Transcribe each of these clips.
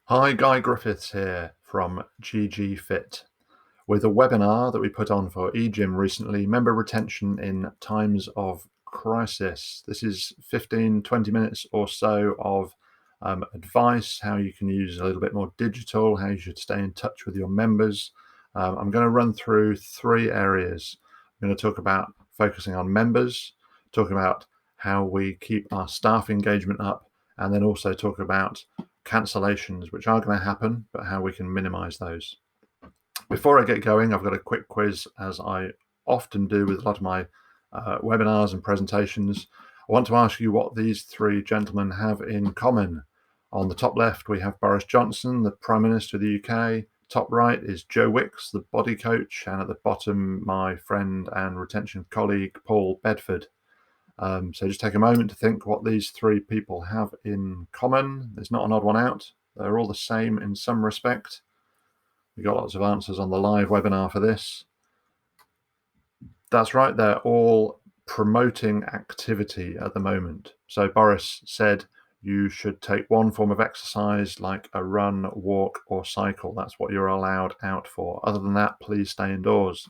Hi, Guy Griffiths here from GG Fit with a webinar that we put on for eGym recently, member retention in times of crisis. This is 15, 20 minutes or so of advice, how you can use a little bit more digital, how you should stay in touch with your members. I'm going to run through three areas. I'm going to talk about focusing on members, talk about how we keep our staff engagement up, and then also talk about cancellations, which are going to happen, but how we can minimize those. Before I get going, I've got a quick quiz, as I often do with a lot of my webinars and presentations. I want to ask you what these three gentlemen have in common. On the top left, we have Boris Johnson, the Prime Minister of the UK. Top right is Joe Wicks, the body coach. And at the bottom, my friend and retention colleague, Paul Bedford. So just take a moment to think what these three people have in common. There's not an odd one out. They're all the same in some respect. We got lots of answers on the live webinar for this. That's right, they're all promoting activity at the moment. So Boris said you should take one form of exercise like a run, walk, or cycle. That's what you're allowed out for. Other than that, please stay indoors.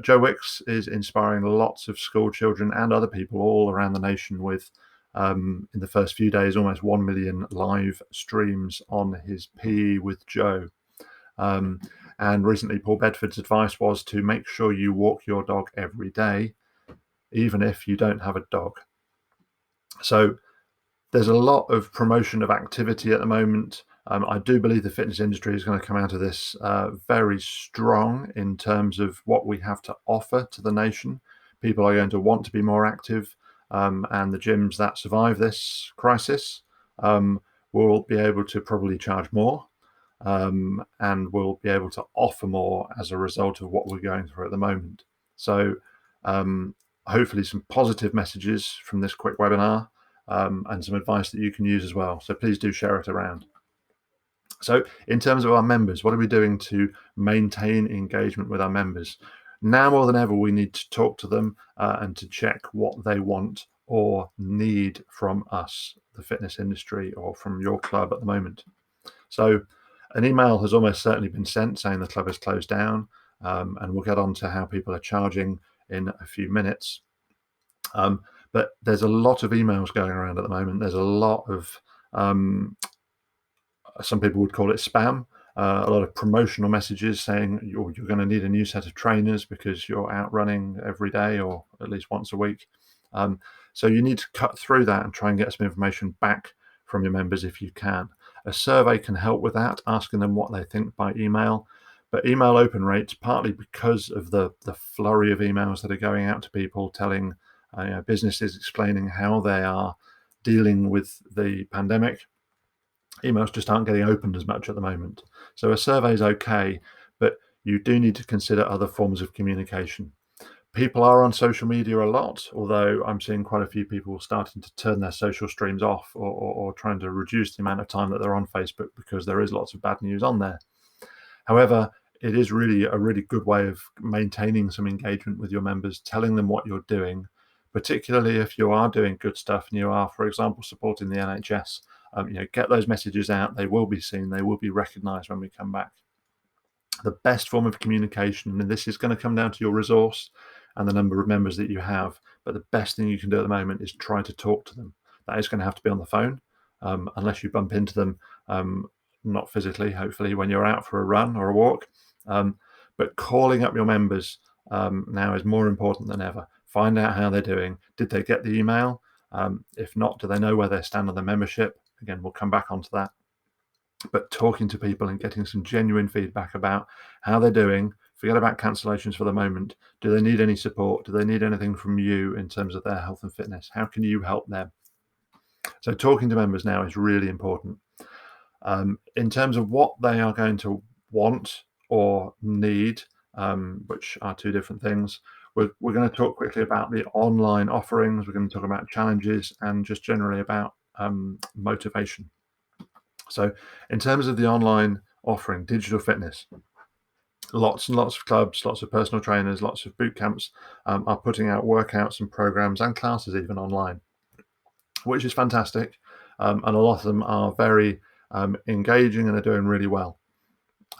Joe Wicks is inspiring lots of school children and other people all around the nation with, in the first few days, almost 1 million live streams on his PE with Joe. And recently, Paul Bedford's advice was to make sure you walk your dog every day, even if you don't have a dog. So there's a lot of promotion of activity at the moment. I do believe the fitness industry is going to come out of this very strong in terms of what we have to offer to the nation. People are going to want to be more active, and the gyms that survive this crisis will be able to probably charge more, and will be able to offer more as a result of what we're going through at the moment. So hopefully some positive messages from this quick webinar. And some advice that you can use as well. So please do share it around. So in terms of our members, what are we doing to maintain engagement with our members? Now more than ever, we need to talk to them and to check what they want or need from us, the fitness industry, or from your club at the moment. So an email has almost certainly been sent saying the club is closed down, and we'll get on to how people are charging in a few minutes. But there's a lot of emails going around at the moment. There's a lot of, some people would call it spam, a lot of promotional messages saying you're going to need a new set of trainers because you're out running every day or at least once a week. So you need to cut through that and try and get some information back from your members if you can. A survey can help with that, asking them what they think by email. But email open rates, partly because of the flurry of emails that are going out to people telling businesses explaining how they are dealing with the pandemic, emails just aren't getting opened as much at the moment. So a survey is okay, but you do need to consider other forms of communication. People are on social media a lot, although I'm seeing quite a few people starting to turn their social streams off or trying to reduce the amount of time that they're on Facebook because there is lots of bad news on there. However, it is really a really good way of maintaining some engagement with your members, telling them what you're doing, particularly if you are doing good stuff and you are, for example, supporting the NHS. Get those messages out. They will be seen. They will be recognised when we come back. The best form of communication, and this is going to come down to your resource and the number of members that you have, but the best thing you can do at the moment is try to talk to them. That is going to have to be on the phone, unless you bump into them, not physically, hopefully, when you're out for a run or a walk. But calling up your members now is more important than ever. Find out how they're doing. Did they get the email? If not, do they know where they stand on the membership? Again, we'll come back onto that. But talking to people and getting some genuine feedback about how they're doing. Forget about cancellations for the moment. Do they need any support? Do they need anything from you in terms of their health and fitness? How can you help them? So talking to members now is really important. In terms of what they are going to want or need, which are two different things, we're going to talk quickly about the online offerings. We're going to talk about challenges and just generally about motivation. So in terms of the online offering, digital fitness, lots and lots of clubs, lots of personal trainers, lots of boot camps are putting out workouts and programs and classes even online, which is fantastic. And a lot of them are very engaging and are doing really well.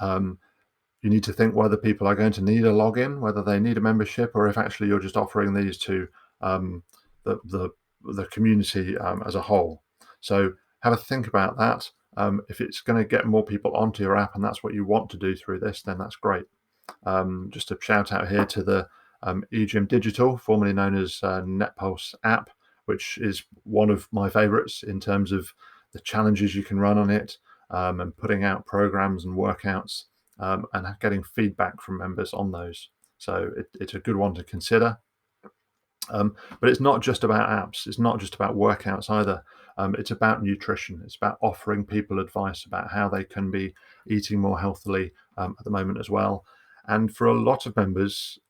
You need to think whether people are going to need a login, whether they need a membership, or if actually you're just offering these to the community as a whole. So have a think about that. If it's going to get more people onto your app and that's what you want to do through this, then that's great. Just a shout out here to the eGym Digital, formerly known as NetPulse app, which is one of my favorites in terms of the challenges you can run on it, and putting out programs and workouts, and getting feedback from members on those. So it's a good one to consider. But it's not just about apps. It's not just about workouts either. It's about nutrition. It's about offering people advice about how they can be eating more healthily at the moment as well. And for a lot of members,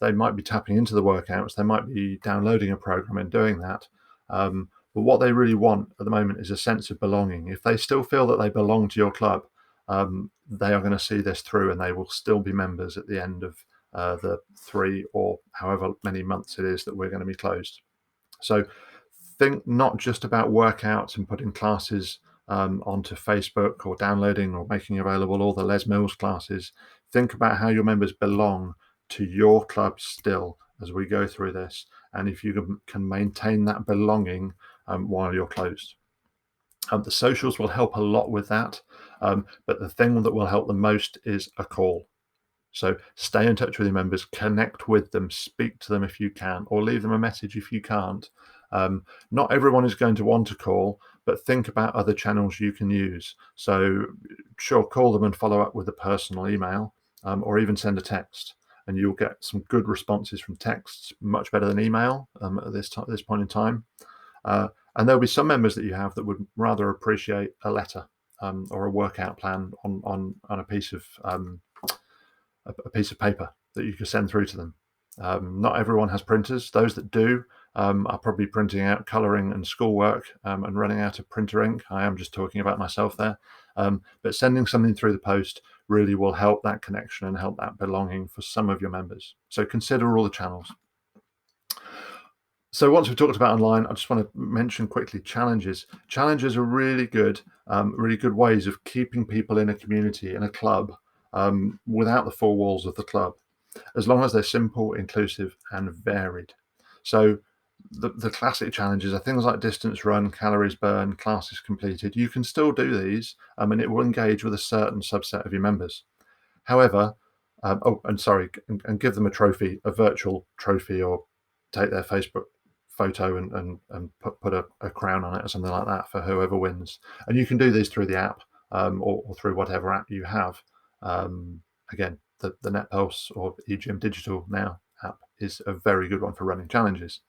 they might be tapping into the workouts. They might be downloading a program and doing that. But what they really want at the moment is a sense of belonging. If they still feel that they belong to your club, they are going to see this through, and they will still be members at the end of the 3 or however many months it is that we're going to be closed. So think not just about workouts and putting classes onto Facebook or downloading or making available all the Les Mills classes. Think about how your members belong to your club still as we go through this, and if you can maintain that belonging while you're closed. The socials will help a lot with that, but the thing that will help the most is a call. So stay in touch with your members, connect with them, speak to them if you can, or leave them a message if you can't. Not everyone is going to want to call, but think about other channels you can use. So sure, call them and follow up with a personal email, or even send a text, and you'll get some good responses from texts, much better than email at this point in time. And there'll be some members that you have that would rather appreciate a letter or a workout plan on a piece of paper that you can send through to them. Not everyone has printers. Those that do are probably printing out colouring and schoolwork and running out of printer ink. I am just talking about myself there. But sending something through the post really will help that connection and help that belonging for some of your members. So consider all the channels. So once we've talked about online, I just want to mention quickly challenges. Challenges are really good ways of keeping people in a community, in a club, without the four walls of the club, as long as they're simple, inclusive, and varied. So the classic challenges are things like distance run, calories burned, classes completed. You can still do these, and it will engage with a certain subset of your members. However, and give them a trophy, a virtual trophy, or take their Facebook photo and put a crown on it or something like that for whoever wins. And you can do these through the app, or through whatever app you have. Again, the NetPulse or eGym Digital now app is a very good one for running challenges.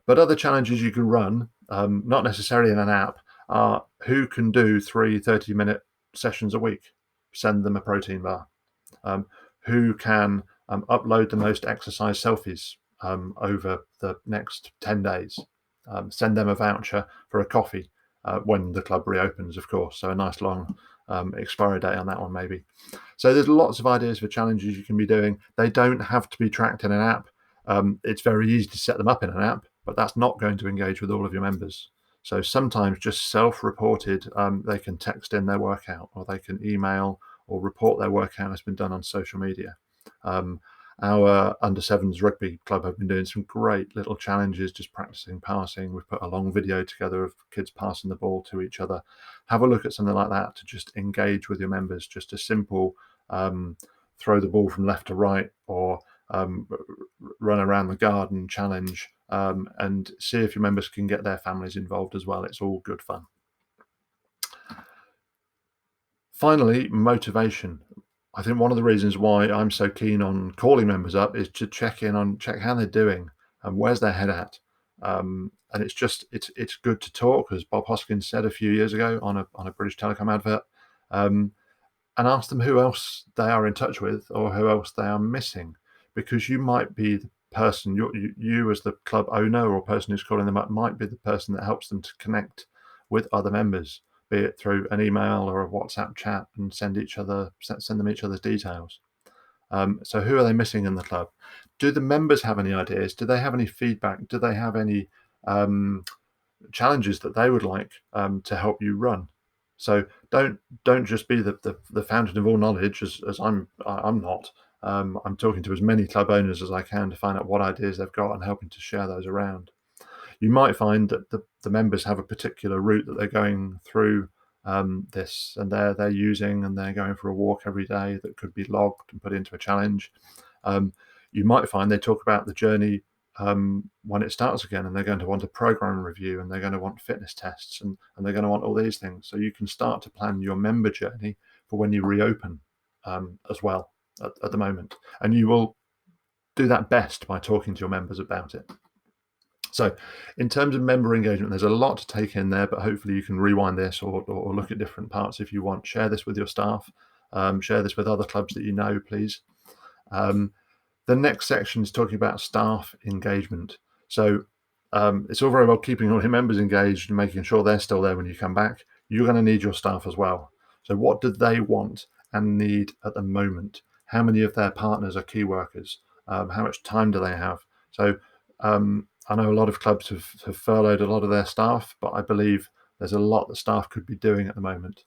But other challenges you can run, not necessarily in an app, are who can do 3 30-minute sessions a week. Send them a protein bar. Who can upload the most exercise selfies over the next 10 days. Send them a voucher for a coffee when the club reopens, of course. So a nice long expiry date on that one, maybe. So there's lots of ideas for challenges you can be doing. They don't have to be tracked in an app. It's very easy to set them up in an app, but that's not going to engage with all of your members. So sometimes just self-reported, they can text in their workout, or they can email or report their workout has been done on social media. Our under 7s rugby club have been doing some great little challenges, just practicing passing. We've put a long video together of kids passing the ball to each other. Have a look at something like that to just engage with your members. Just a simple throw the ball from left to right, or run around the garden challenge, and see if your members can get their families involved as well. It's all good fun. Finally, motivation. I think one of the reasons why I'm so keen on calling members up is to check how they're doing and where's their head at. And it's good to talk, as Bob Hoskins said a few years ago on a British Telecom advert, and ask them who else they are in touch with or who else they are missing, because you might be the person, you as the club owner or person who's calling them up might be the person that helps them to connect with other members, be it through an email or a WhatsApp chat, and send them each other's details. So who are they missing in the club? Do the members have any ideas? Do they have any feedback? Do they have any challenges that they would like to help you run? So don't just be the fountain of all knowledge, as I'm not. I'm talking to as many club owners as I can to find out what ideas they've got and helping to share those around. You might find that the members have a particular route that they're going through this, and they're using, and they're going for a walk every day that could be logged and put into a challenge. Um, you might find they talk about the journey when it starts again, and they're going to want a program review, and they're going to want fitness tests, and they're going to want all these things. So you can start to plan your member journey for when you reopen as well at the moment, and you will do that best by talking to your members about it. So in terms of member engagement, there's a lot to take in there, but hopefully you can rewind this or look at different parts if you want. Share this with your staff, share this with other clubs that you know, please. The next section is talking about staff engagement. So it's all very well keeping all your members engaged and making sure they're still there when you come back. You're going to need your staff as well. So what do they want and need at the moment? How many of their partners are key workers? How much time do they have? So I know a lot of clubs have furloughed a lot of their staff, but I believe there's a lot that staff could be doing at the moment.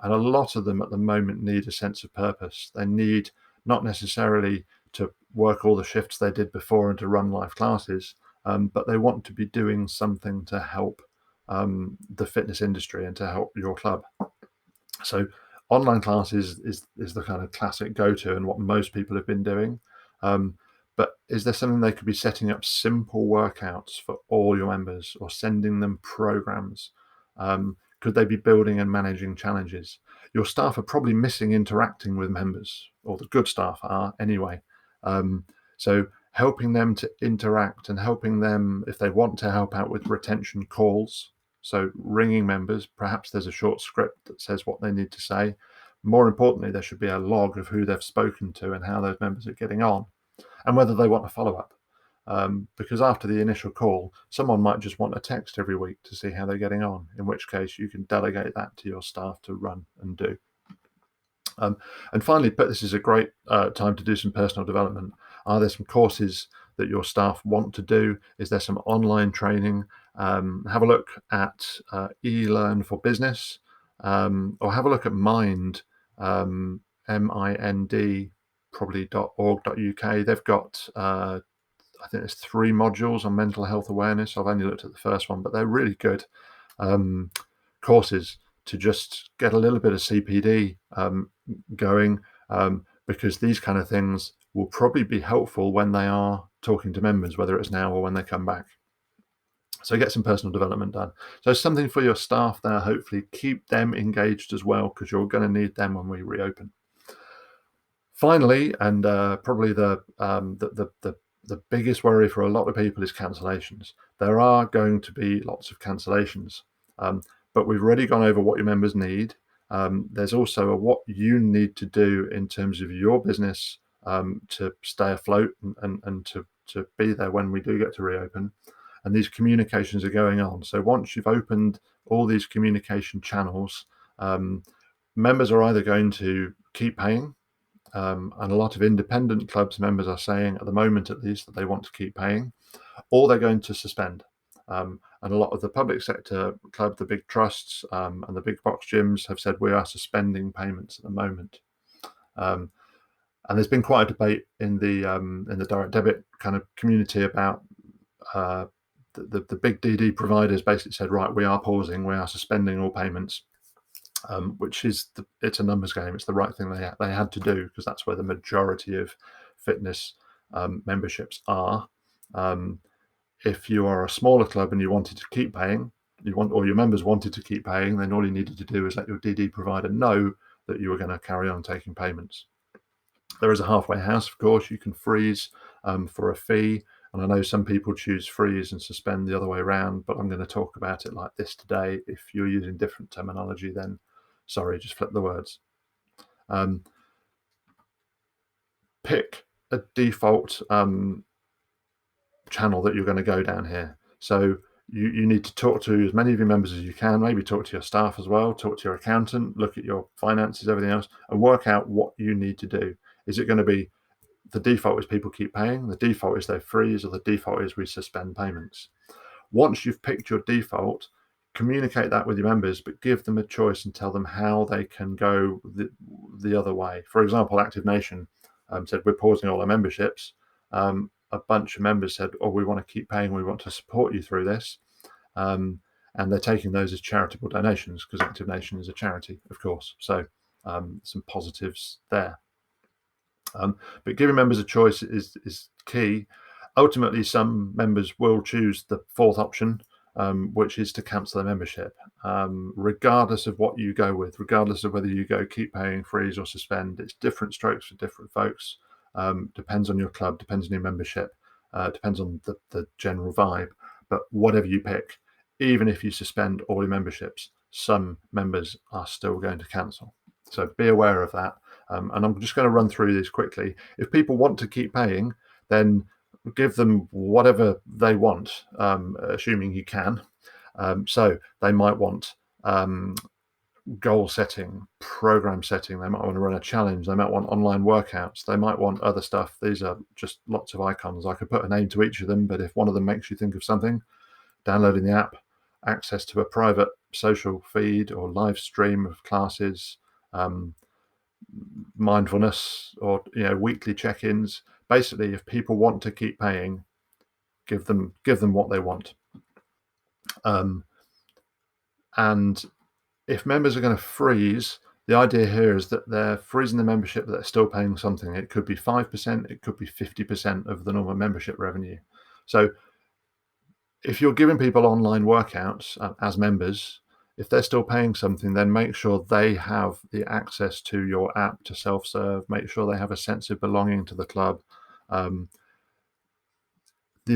And a lot of them at the moment need a sense of purpose. They need not necessarily to work all the shifts they did before and to run live classes, but they want to be doing something to help the fitness industry and to help your club. So online classes is the kind of classic go-to and what most people have been doing. But is there something they could be setting up simple workouts for all your members or sending them programs? Could they be building and managing challenges? Your staff are probably missing interacting with members, or the good staff are anyway. So helping them to interact and helping them, if they want to help out with retention calls, so ringing members, perhaps there's a short script that says what they need to say. More importantly, there should be a log of who they've spoken to and how those members are getting on, and whether they want a follow-up. Because after the initial call, someone might just want a text every week to see how they're getting on, in which case you can delegate that to your staff to run and do. And finally, but this is a great time to do some personal development. Are there some courses that your staff want to do? Is there some online training? Have a look at eLearn for Business, or have a look at Mind, MIND, probably .org.uk. They've got, I think there's 3 modules on mental health awareness. I've only looked at the first one, but they're really good courses to just get a little bit of CPD going, because these kind of things will probably be helpful when they are talking to members, whether it's now or when they come back. So get some personal development done. So something for your staff there, hopefully keep them engaged as well, because you're going to need them when we reopen. Finally, and probably the biggest worry for a lot of people is cancellations. There are going to be lots of cancellations, but we've already gone over what your members need. There's also what you need to do in terms of your business to stay afloat and to be there when we do get to reopen. And these communications are going on. So once you've opened all these communication channels, members are either going to keep paying, and a lot of independent clubs members are saying, at the moment at least, that they want to keep paying, or they're going to suspend. And a lot of the public sector club, the big trusts and the big box gyms have said we are suspending payments at the moment. And there's been quite a debate in the direct debit kind of community about the big DD providers basically said, right, we are pausing, we are suspending all payments, which is it's a numbers game. It's the right thing they had to do, because that's where the majority of fitness memberships are. If you are a smaller club and you wanted to keep paying, or your members wanted to keep paying, then all you needed to do was let your DD provider know that you were going to carry on taking payments. There is a halfway house, of course. You can freeze for a fee. And I know some people choose freeze and suspend the other way around, but I'm going to talk about it like this today. If you're using different terminology, then sorry, just flip the words. Pick a default channel that you're going to go down here. So you need to talk to as many of your members as you can, maybe talk to your staff as well, talk to your accountant, look at your finances, everything else, and work out what you need to do. Is it going to be the default is people keep paying, the default is they freeze, or the default is we suspend payments? Once you've picked your default, communicate that with your members, but give them a choice and tell them how they can go the other way. For example, Active Nation said, we're pausing all our memberships. A bunch of members said, oh, we want to keep paying, we want to support you through this. And they're taking those as charitable donations, because Active Nation is a charity, of course. So some positives there. But giving members a choice is key. Ultimately, some members will choose the fourth option, which is to cancel their membership, regardless of what you go with, regardless of whether you go keep paying, freeze, or suspend. It's different strokes for different folks. Depends on your club, depends on your membership, depends on the general vibe. But whatever you pick, even if you suspend all your memberships, some members are still going to cancel. So be aware of that. And I'm just going to run through these quickly. If people want to keep paying, then give them whatever they want, assuming you can. So they might want goal setting, program setting. They might want to run a challenge. They might want online workouts. They might want other stuff. These are just lots of icons. I could put a name to each of them, but if one of them makes you think of something, downloading the app, access to a private social feed or live stream of classes, mindfulness, or weekly check-ins. Basically, if people want to keep paying, give them what they want. And if members are going to freeze, the idea here is that they're freezing the membership, but they're still paying something. It could be 5%, it could be 50% of the normal membership revenue. So if you're giving people online workouts as members, if they're still paying something, then make sure they have the access to your app to self-serve. Make sure they have a sense of belonging to the club. The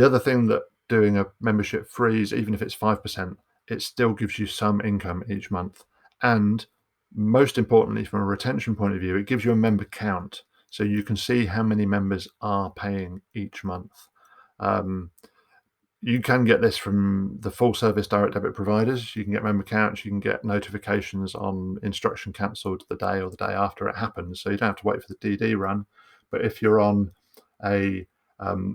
other thing that doing a membership freeze, even if it's 5%, it still gives you some income each month. And most importantly, from a retention point of view, it gives you a member count. So you can see how many members are paying each month. You can get this from the full service direct debit providers. You can get member counts, you can get notifications on instruction cancelled the day or the day after it happens. So you don't have to wait for the DD run. But if you're on a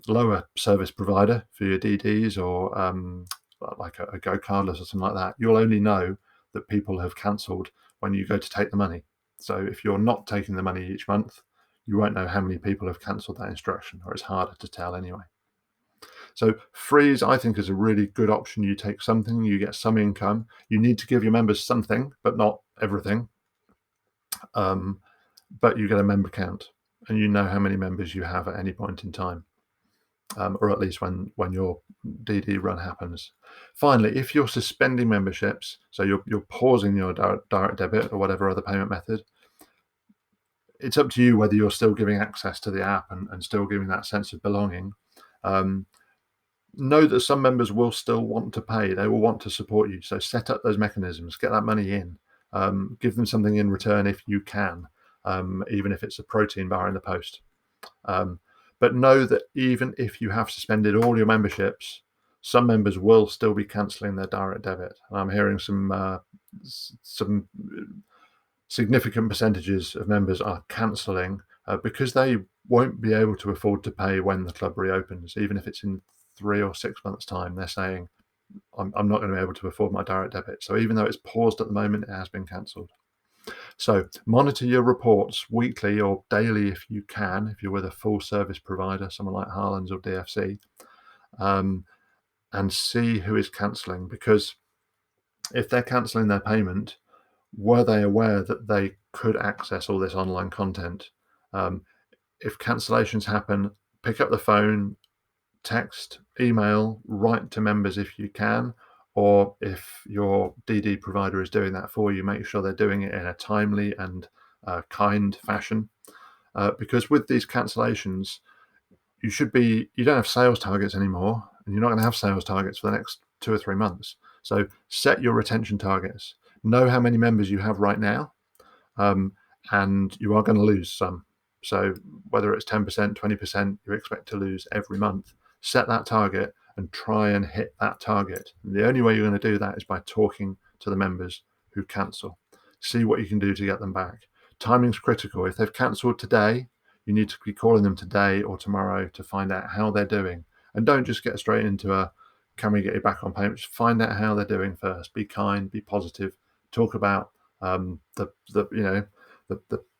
lower service provider for your DDs, or like a Go Cardless or something like that, you'll only know that people have cancelled when you go to take the money. So if you're not taking the money each month, you won't know how many people have cancelled that instruction, or it's harder to tell anyway. So freeze, I think, is a really good option. You take something, you get some income. You need to give your members something, but not everything. But you get a member count, and you know how many members you have at any point in time, or at least when your DD run happens. Finally, if you're suspending memberships, so you're pausing your direct debit or whatever other payment method, it's up to you whether you're still giving access to the app and still giving that sense of belonging. Know that some members will still want to pay. They will want to support you. So set up those mechanisms, get that money in, give them something in return if you can, even if it's a protein bar in the post. But know that even if you have suspended all your memberships, some members will still be cancelling their direct debit. And I'm hearing some significant percentages of members are cancelling because they won't be able to afford to pay when the club reopens, even if it's in 3 or 6 months' time. They're saying, I'm not going to be able to afford my direct debit. So even though it's paused at the moment, it has been cancelled. So monitor your reports weekly or daily if you can, if you're with a full service provider, someone like Harlan's or DFC, and see who is cancelling. Because if they're cancelling their payment, were they aware that they could access all this online content? If cancellations happen, pick up the phone, text, email, write to members if you can, or if your DD provider is doing that for you, make sure they're doing it in a timely and kind fashion. Because with these cancellations, you don't have sales targets anymore, and you're not going to have sales targets for the next 2 or 3 months. So set your retention targets. Know how many members you have right now, and you are going to lose some. So whether it's 10%, 20%, you expect to lose every month. Set that target and try and hit that target. And the only way you're going to do that is by talking to the members who cancel. See what you can do to get them back. Timing's critical. If they've cancelled today, you need to be calling them today or tomorrow to find out how they're doing. And don't just get straight into a can we get you back on payments? Find out how they're doing first. Be kind, be positive. Talk about the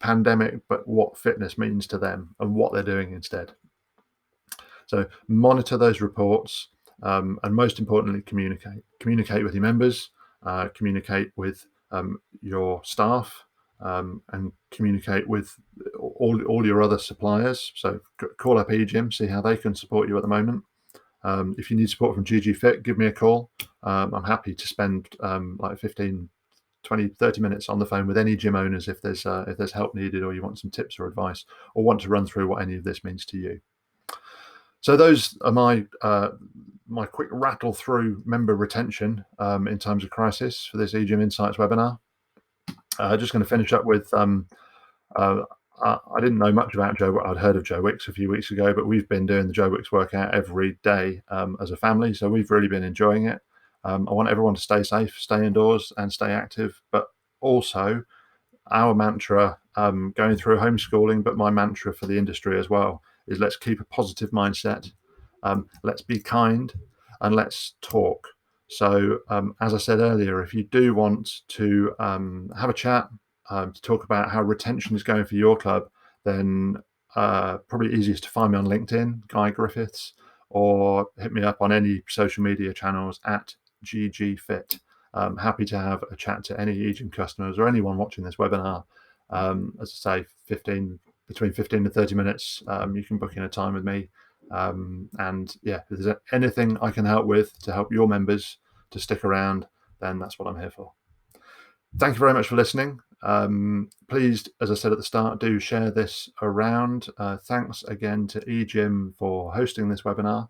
pandemic, but what fitness means to them and what they're doing instead. So monitor those reports, and most importantly, communicate with your members, communicate with your staff, and communicate with all your other suppliers. So call up eGym, see how they can support you at the moment. If you need support from GG Fit, give me a call. I'm happy to spend like 15, 20, 30 minutes on the phone with any gym owners if there's help needed, or you want some tips or advice, or want to run through what any of this means to you. So those are my quick rattle through member retention in times of crisis for this eGym Insights webinar. Just going to finish up with I didn't know much about Joe. I'd heard of Joe Wicks a few weeks ago, but we've been doing the Joe Wicks workout every day as a family, so we've really been enjoying it. I want everyone to stay safe, stay indoors, and stay active. But also, our mantra going through homeschooling, but my mantra for the industry as well, is let's keep a positive mindset, let's be kind, and let's talk. So, as I said earlier, if you do want to have a chat, to talk about how retention is going for your club, then probably easiest to find me on LinkedIn, Guy Griffiths, or hit me up on any social media channels at GGFit. Happy to have a chat to any eGym customers or anyone watching this webinar. As I say, between 15 and 30 minutes, you can book in a time with me. And yeah, if there's anything I can help with to help your members to stick around, then that's what I'm here for. Thank you very much for listening. Please, as I said at the start, do share this around. Thanks again to eGym for hosting this webinar.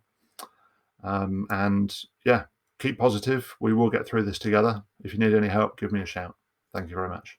And yeah, keep positive. We will get through this together. If you need any help, give me a shout. Thank you very much.